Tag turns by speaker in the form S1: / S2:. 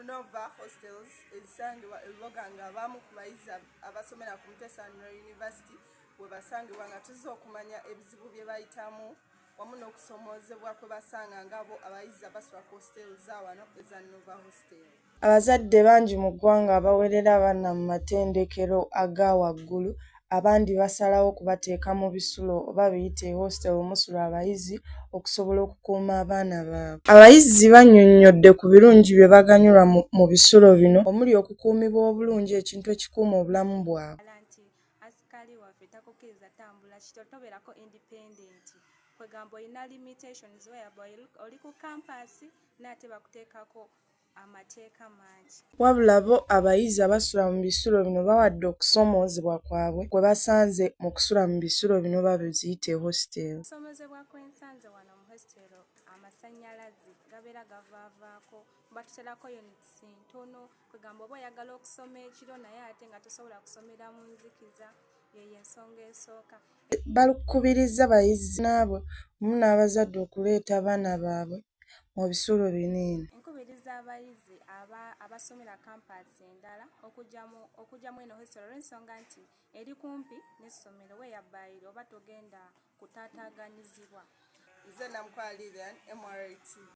S1: Nova Hostels ezisangibwa e Buboga ng'abamu ku bayizi abasomera ku Mutesa University we basangibwa nga tuzza okumanya ebizibu bye bayitamu wamu n'okusomoozebwa kwe basanga ng'abo abayizi abasula ku hostels wano eza Nova Hostel. Abazadde bangi mu ggwanga abawerera abaana mu matendekero aga waggulu abandi basalawo kubateeka mu bisulo oba biyite hostel omusula abayizi okusobola okukuuma abaana baabwe. Abayizi bannyonnyodde ku birungi bye baganyulwa mu bisulo bino omuli okukuumibwa obulungi ekintu ekikuuma obulamu bwabwe.
S2: Asikali waffe takukkiriza tambula kitotoberako independent kwegamba olina limitations whereby oli ku kampasi n'ate bakuteekako amateeka mangi.
S1: Wabula bo abayizi abasula mu bisulo bino bawadde okusomoozebwa kwabwe kwe basanze mu kusula mu bisulo bino babiziyite hostel.
S2: Okusomozebwa kwensanze wano mu hostel amasannyalaze gabeera gavaavaako batuterako units ntono kwegamba oba oyagala okusoma ekiro naye ate nga tosobola kusomera mu nzikiza yeyo ensonga esooka.
S1: Balukubiriza bayizi n'abo wamu n'abazadde okuleeta abaana baabwe mu bisulo biniini.
S2: Nkubiriza abayizi abasomera kampasi endala okugyamu eno hostel olw'ensonga nti eri kumpi n'essomero weeyabayiro oba togenda kutaataaganyizibwa. Nze Namukwaya Lilian, MRA TV.